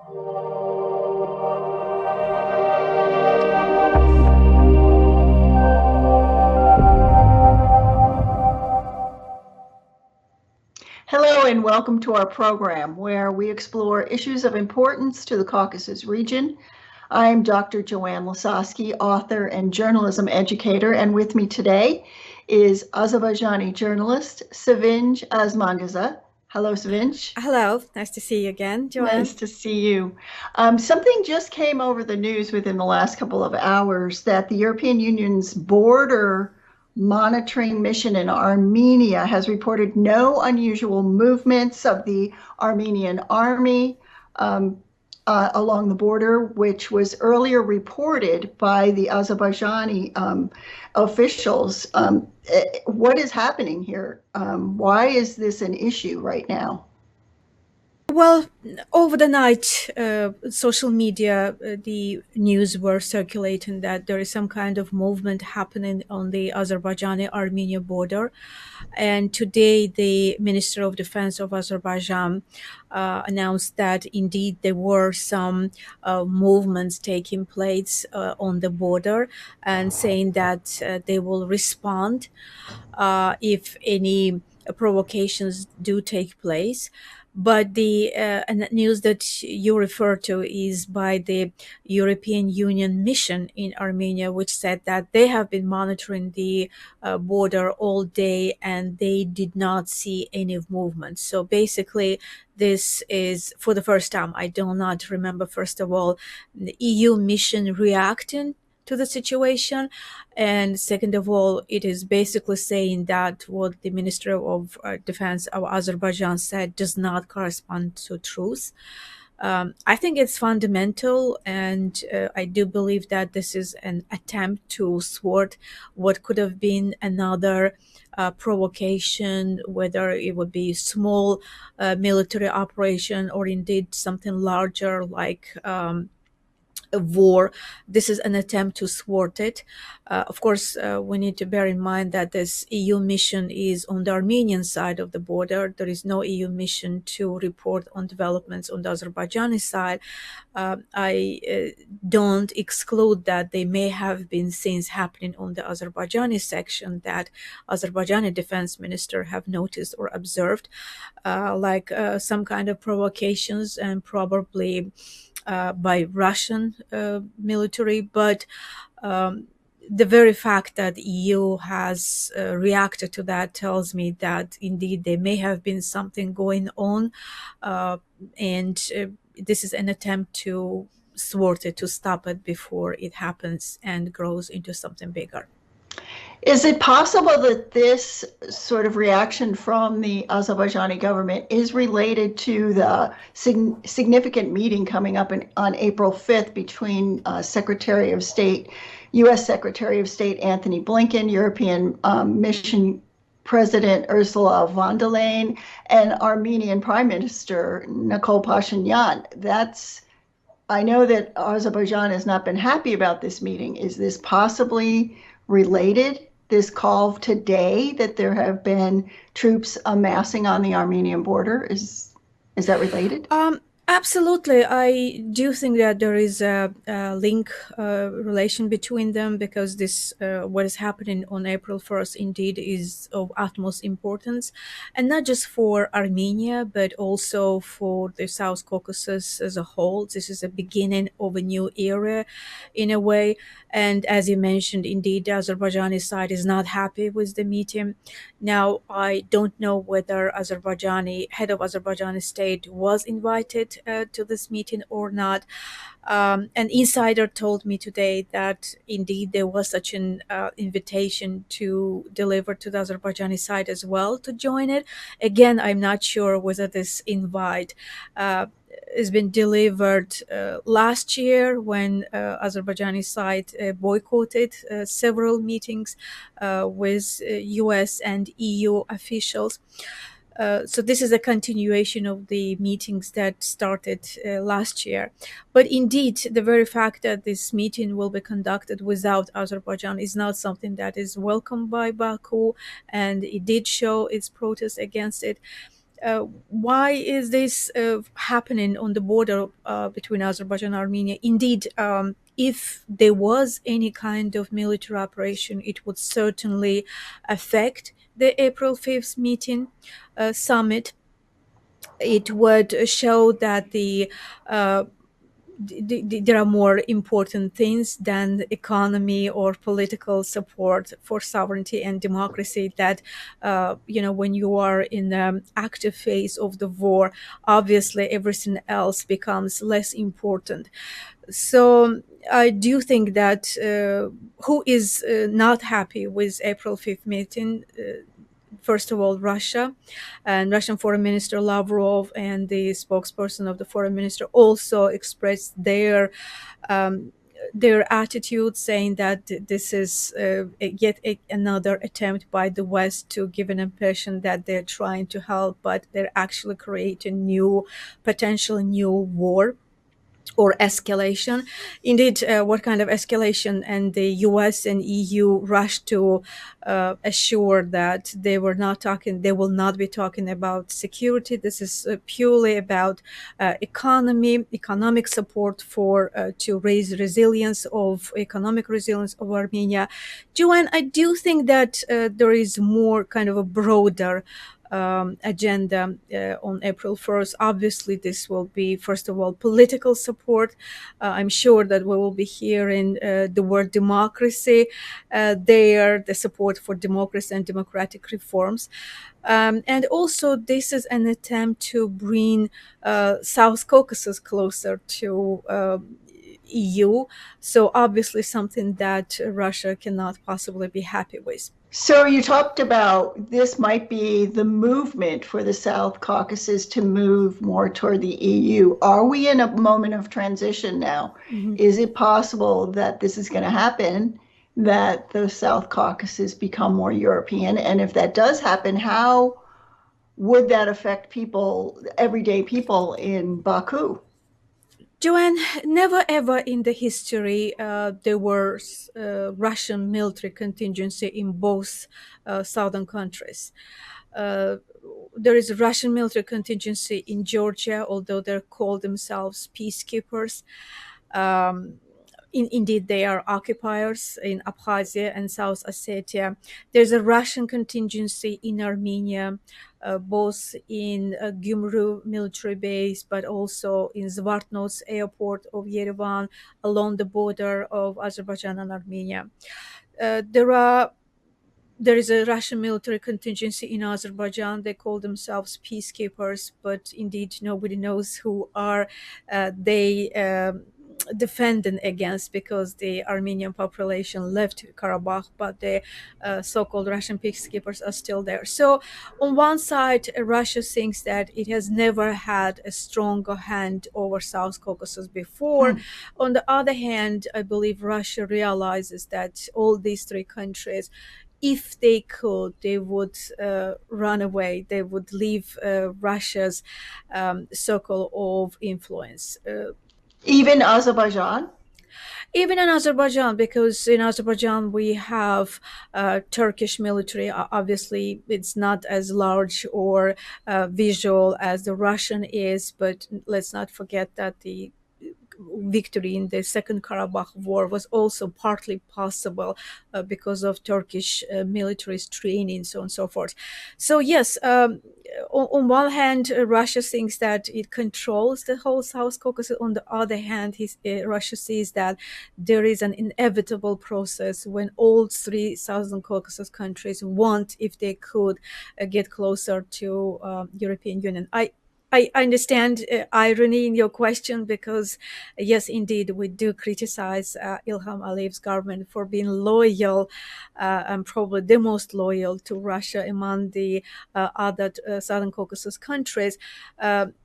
Hello and welcome to our program where we explore issues of importance to the Caucasus region. I'm Dr. Joanne Lisosky, author and journalism educator, and with me today is Azerbaijani journalist Sevinc Osmanqizi. Hello, Sevinc. Hello, nice to see you again, Joanne. Nice to see you. Something just came over the news within the last couple of hours that the European Union's border monitoring mission in Armenia has reported no unusual movements of the Armenian army along the border, which was earlier reported by the Azerbaijani officials. What is happening here? Why is this an issue right now? Well, over the night, social media, the news were circulating that there is some kind of movement happening on the Azerbaijani-Armenia border. And today, the Minister of Defense of Azerbaijan announced that indeed there were some movements taking place on the border, and saying that they will respond if any provocations do take place. But the news that you refer to is by the European Union mission in Armenia, which said that they have been monitoring the border all day and they did not see any movement. So basically, this is for the first time. I do not remember, first of all, the EU mission reacting to the situation, and second of all, it is basically saying that what the Minister of Defense of Azerbaijan said does not correspond to truth. I think it's fundamental, and I do believe that this is an attempt to thwart what could have been another provocation, whether it would be small military operation or indeed something larger like a war. This is an attempt to thwart it. Of course, we need to bear in mind that this EU mission is on the Armenian side of the border. There is no EU mission to report on developments on the Azerbaijani side. I don't exclude that they may have been things happening on the Azerbaijani section that Azerbaijani defense minister have noticed or observed, like some kind of provocations and probably by Russian military, but the very fact that EU has reacted to that tells me that indeed there may have been something going on, and this is an attempt to thwart it, to stop it before it happens and grows into something bigger. Is it possible that this sort of reaction from the Azerbaijani government is related to the significant meeting coming up on April 5th between Secretary of State, U.S. Secretary of State Anthony Blinken, European Mission President Ursula von der Leyen, and Armenian Prime Minister Nikol Pashinyan? I know that Azerbaijan has not been happy about this meeting. Is this possibly related, this call today that there have been troops amassing on the Armenian border? Is that related? Absolutely. I do think that there is a link relation between them, because this what is happening on April 1st indeed is of utmost importance, and not just for Armenia, but also for the South Caucasus as a whole. This is a beginning of a new era in a way. And as you mentioned, indeed, the Azerbaijani side is not happy with the meeting. Now, I don't know whether head of Azerbaijani state was invited to this meeting or not. An insider told me today that indeed there was such an invitation to deliver to the Azerbaijani side as well to join it. Again, I'm not sure whether this invite has been delivered last year when Azerbaijani side boycotted several meetings with US and EU officials. So this is a continuation of the meetings that started last year. But indeed, the very fact that this meeting will be conducted without Azerbaijan is not something that is welcomed by Baku, and it did show its protest against it. Why is this happening on the border between Azerbaijan and Armenia? Indeed, if there was any kind of military operation, it would certainly affect the April 5th meeting summit. It would show that uh, there are more important things than the economy or political support for sovereignty and democracy. That when you are in the active phase of the war, obviously everything else becomes less important. So I do think that who is not happy with April 5th meeting? First of all, Russia, and Russian Foreign Minister Lavrov and the spokesperson of the foreign minister also expressed um, their attitude, saying that this is another attempt by the West to give an impression that they're trying to help, but they're actually creating potential new war or escalation. Indeed, what kind of escalation? And the US and EU rushed to assure that they will not be talking about security. This is purely about economic support for to raise economic resilience of Armenia. Joanne, I do think that there is more kind of a broader agenda on April 1st. Obviously, this will be, first of all, political support. I'm sure that we will be hearing the word democracy there, the support for democracy and democratic reforms. And also, this is an attempt to bring South Caucasus closer to EU. So, obviously, something that Russia cannot possibly be happy with. So you talked about this might be the movement for the South Caucasus to move more toward the EU. Are we in a moment of transition now? Mhm. Is it possible that this is going to happen, that the South Caucasus become more European? And if that does happen, how would that affect people, everyday people in Baku? Joanne, never ever in the history there was Russian military contingency in both southern countries. Uh, there is a Russian military contingency in Georgia, although they call themselves peacekeepers. Um, Indeed, they are occupiers in Abkhazia and South Ossetia. There's a Russian contingency in Armenia, both in Gyumri military base, but also in Zvartnots airport of Yerevan, along the border of Azerbaijan and Armenia. Uh, there are there is a Russian military contingency in Azerbaijan. They call themselves peacekeepers, but indeed nobody knows who are they defending against, because the Armenian population left Karabakh, but the so-called Russian peacekeepers are still there. So on one side, Russia thinks that it has never had a stronger hand over South Caucasus before. Hmm. On the other hand, I believe Russia realizes that all these three countries, if they could, they would run away. They would leave Russia's circle of influence. Even Azerbaijan? Even in Azerbaijan, because in Azerbaijan we have Turkish military. Obviously, it's not as large or visual as the Russian is, but let's not forget that the victory in the Second Karabakh War was also partly possible because of Turkish military training, so on and so forth. So yes, on one hand, Russia thinks that it controls the whole South Caucasus. On the other hand, Russia sees that there is an inevitable process when all three Southern Caucasus countries want, if they could, get closer to European Union. I understand irony in your question, because yes, indeed, we do criticize Ilham Aliyev's government for being loyal, and probably the most loyal to Russia among the other Southern Caucasus countries.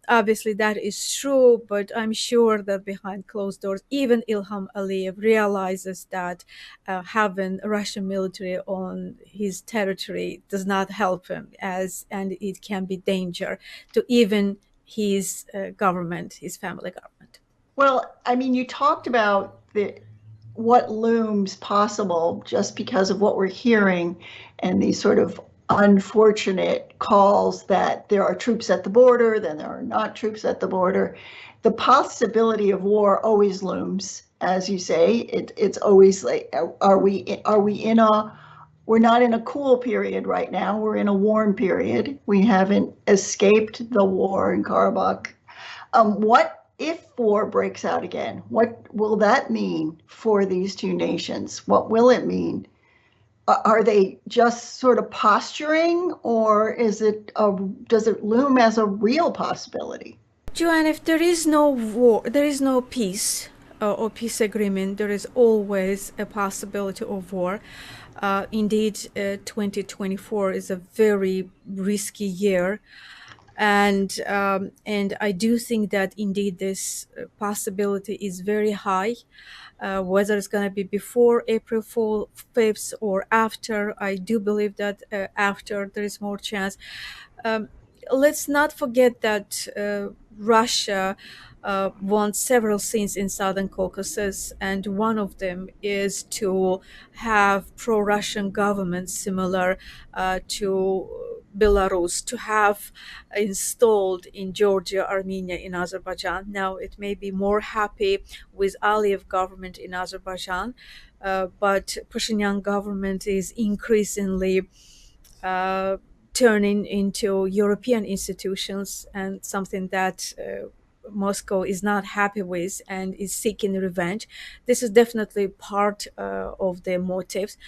Obviously, that is true, but I'm sure that behind closed doors, even Ilham Aliyev realizes that having Russian military on his territory does not help him, and it can be danger to even his government, his family government. Well, I mean, you talked about what looms possible just because of what we're hearing and these sort of unfortunate calls that there are troops at the border, then there are not troops at the border. The possibility of war always looms, as you say. It's always like, are we in a, we're not in a cool period right now. We're in a warm period. We haven't escaped the war in Karabakh. What if war breaks out again? What will that mean for these two nations? What will it mean? Are they just sort of posturing, or is it does it loom as a real possibility? Joanne, if there is no war, there is no peace or peace agreement, there is always a possibility of war. Indeed, 2024 is a very risky year. And I do think that indeed this possibility is very high. Whether it's going to be before April 5th or after, I do believe that after there is more chance. Let's not forget that Russia wants several things in Southern Caucasus, and one of them is to have pro-Russian governments similar to Belarus, to have installed in Georgia, Armenia, in Azerbaijan. Now, it may be more happy with Aliyev government in Azerbaijan, but Pashinyan government is increasingly turning into European institutions, and something that Moscow is not happy with and is seeking revenge. This is definitely part of their motives.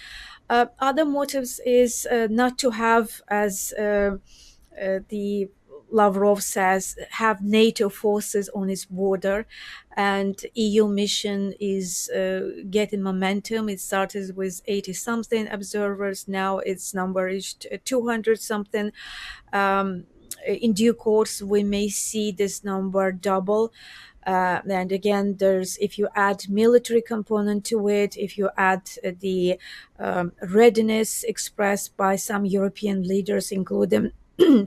Other motives is not to have, as the Lavrov says, have NATO forces on its border, and EU mission is getting momentum. It started with 80 something observers. Now its number reached 200 something. In due course, we may see this number double. And again, if you add military component to it, if you add the readiness expressed by some European leaders, including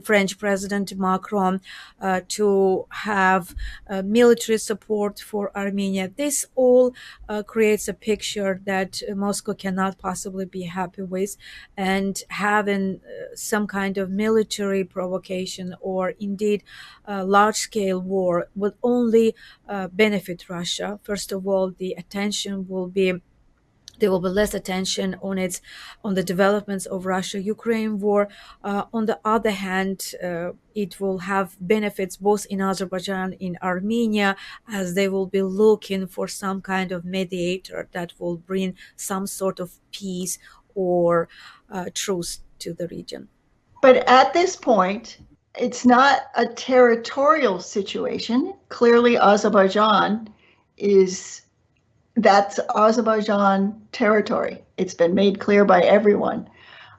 French President Macron, to have military support for Armenia. This all creates a picture that Moscow cannot possibly be happy with, and having some kind of military provocation or indeed large-scale war will only benefit Russia. First of all, there will be less attention on the developments of Russia-Ukraine war. On the other hand, it will have benefits both in Azerbaijan, in Armenia, as they will be looking for some kind of mediator that will bring some sort of peace or truce to the region. But at this point, it's not a territorial situation. Clearly, that's Azerbaijan territory. It's been made clear by everyone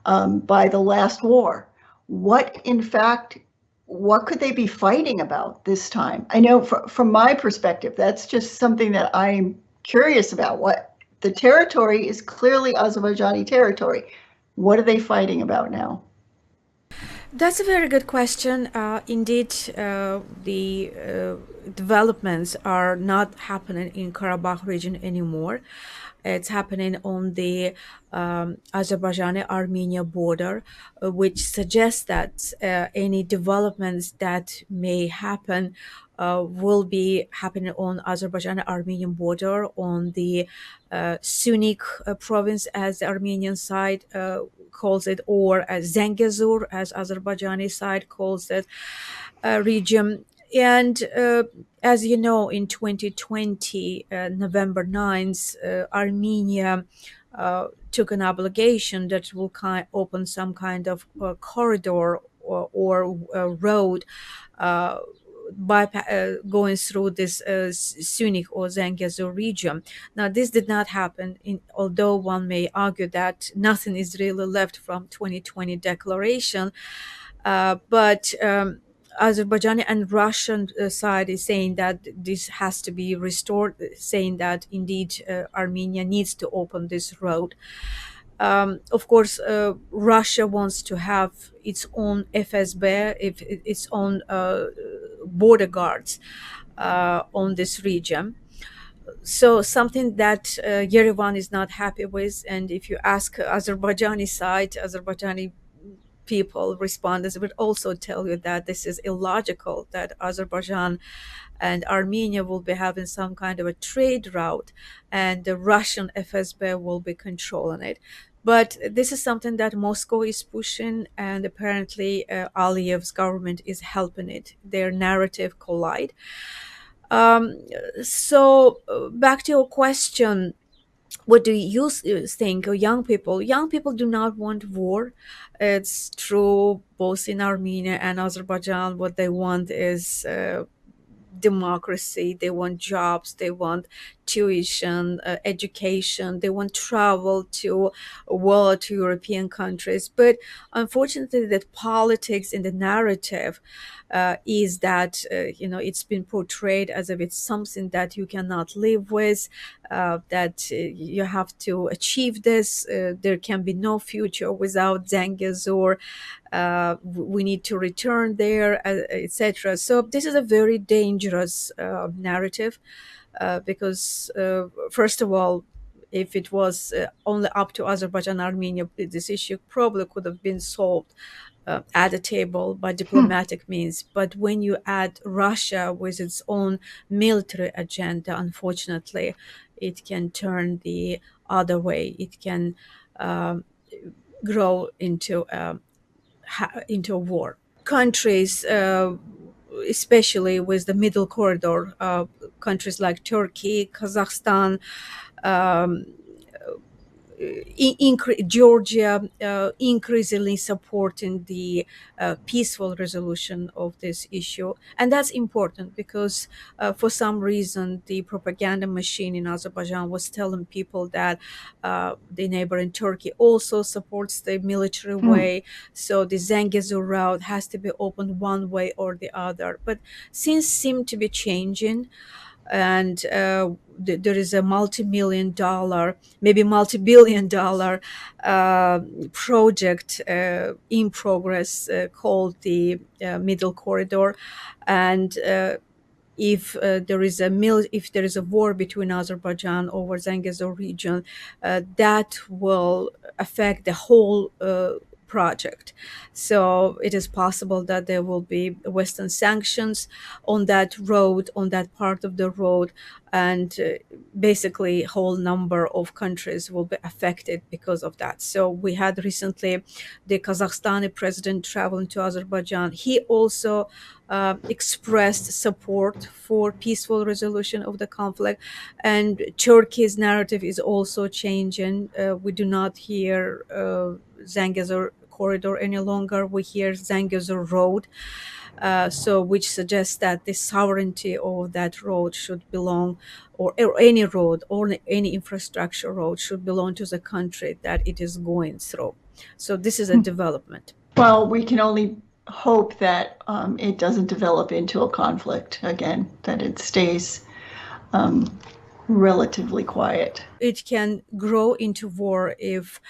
by the last war. What could they be fighting about this time? I know from my perspective, that's just something that I'm curious about. What the territory is clearly Azerbaijani territory. What are they fighting about now? That's a very good question. Indeed, the developments are not happening in Karabakh region anymore. It's happening on the Azerbaijan Armenia border, which suggests that any developments that may happen will be happening on Azerbaijan Armenian border, on the Sevinc province, as the Armenian side calls it, or as Zangezur, as Azerbaijani side calls it, region. And as you know, in 2020, November 9th, Armenia took an obligation that will open some kind of corridor or road going through this Sevinc or Zangezur region. Now, this did not happen, although one may argue that nothing is really left from 2020 declaration. But Azerbaijan and Russian side is saying that this has to be restored, saying that indeed Armenia needs to open this road. Of course, Russia wants to have its own FSB, its own border guards on this region. So something that Yerevan is not happy with. And if you ask Azerbaijani side, Azerbaijani people, respondents, would also tell you that this is illogical, that Azerbaijan and Armenia will be having some kind of a trade route and the Russian FSB will be controlling it. But this is something that Moscow is pushing, and apparently Aliyev's government is helping it. Their narrative collide. Um, so back to your question, what do you think of young people? Young people do not want war. It's true both in Armenia and Azerbaijan. What they want is democracy. They want jobs. They want tuition, education. They want travel to world, to European countries. But unfortunately, that politics in the narrative is that it's been portrayed as if it's something that you cannot live with, that you have to achieve this. There can be no future without Zangezur. We need to return there, etc. So this is a very dangerous narrative because, first of all, if it was only up to Azerbaijan, Armenia, this issue probably could have been solved at a table by diplomatic means. But when you add Russia with its own military agenda, unfortunately, it can turn the other way. It can grow into a war. Countries, especially with the middle corridor, countries like Turkey, Kazakhstan, um, Georgia, increasingly supporting the peaceful resolution of this issue. And that's important because for some reason, the propaganda machine in Azerbaijan was telling people that the neighboring Turkey also supports the military way. So the Zangezur route has to be opened one way or the other. But things seem to be changing. And there is a multi-million dollar, maybe multi-billion dollar project in progress called the Middle Corridor. And if there is a war between Azerbaijan over Zangezur region, that will affect the whole project. So it is possible that there will be Western sanctions on that road, on that part of the road, and basically a whole number of countries will be affected because of that. So we had recently the Kazakhstani president traveling to Azerbaijan. He also expressed support for peaceful resolution of the conflict, and Turkey's narrative is also changing. We do not hear Zangezur corridor any longer. We hear Zangezur road, so which suggests that the sovereignty of that road should belong, or any road or any infrastructure road should belong to the country that it is going through. So this is a development. Well, we can only hope that it doesn't develop into a conflict again, that it stays relatively quiet. It can grow into war if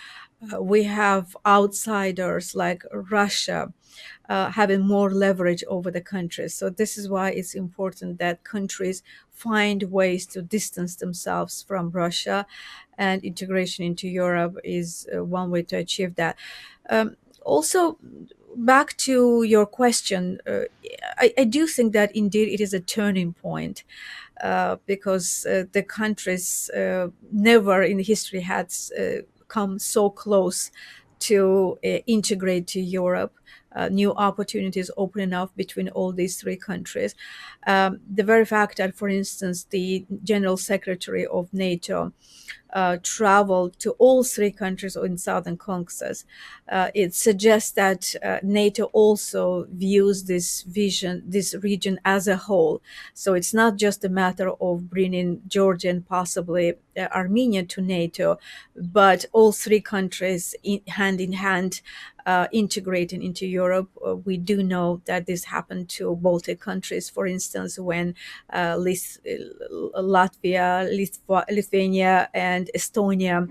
we have outsiders like Russia having more leverage over the countries. So this is why it's important that countries find ways to distance themselves from Russia, and integration into Europe is one way to achieve that. Also, back to your question, I do think that indeed it is a turning point. Because the countries never in history had come so close to integrate to Europe. New opportunities opening up between all these three countries. The very fact that, for instance, the General Secretary of NATO traveled to all three countries in Southern Caucasus, it suggests that NATO also views this region as a whole. So it's not just a matter of bringing Georgia and possibly Armenia to NATO, but all three countries hand in hand integrating into Europe. We do know that this happened to Baltic countries, for instance, when Latvia, Lithuania, and Estonia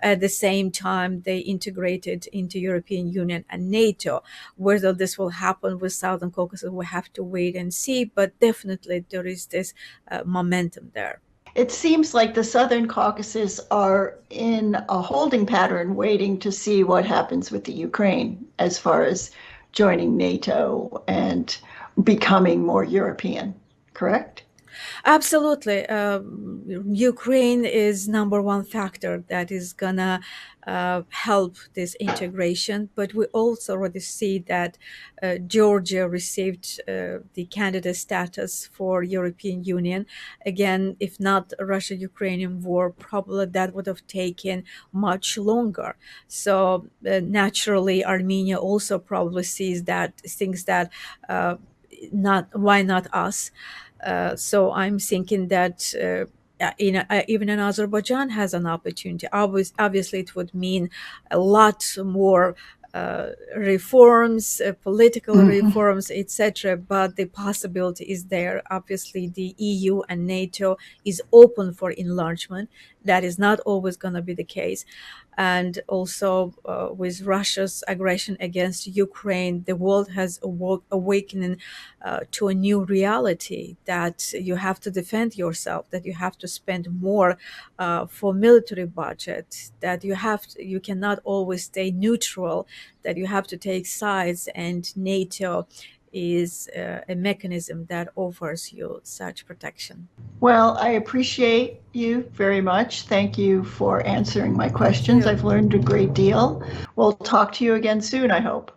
at the same time they integrated into European Union and NATO. Whether this will happen with Southern Caucasus, we have to wait and see, but definitely there is this momentum there. It seems like the Southern Caucasus are in a holding pattern, waiting to see what happens with the Ukraine as far as joining NATO and becoming more European, correct? Absolutely. Ukraine is number one factor that is gonna help this integration, but we also already see that Georgia received the candidate status for European Union. Again, if not Russia-Ukrainian war, probably that would have taken much longer. So naturally, Armenia also probably thinks that not why not us. So I'm thinking that even in Azerbaijan has an opportunity. Obviously, it would mean a lot more reforms, political Mhm. reforms, etc. But the possibility is there. Obviously, the EU and NATO is open for enlargement. That is not always going to be the case. And also, with Russia's aggression against Ukraine, the world has awakening to a new reality that you have to defend yourself, that you have to spend more for military budget, that you cannot always stay neutral, that you have to take sides, and NATO is a mechanism that offers you such protection. Well, I appreciate you very much. Thank you for answering my Thank questions. you. I've learned a great deal. We'll talk to you again soon, I hope.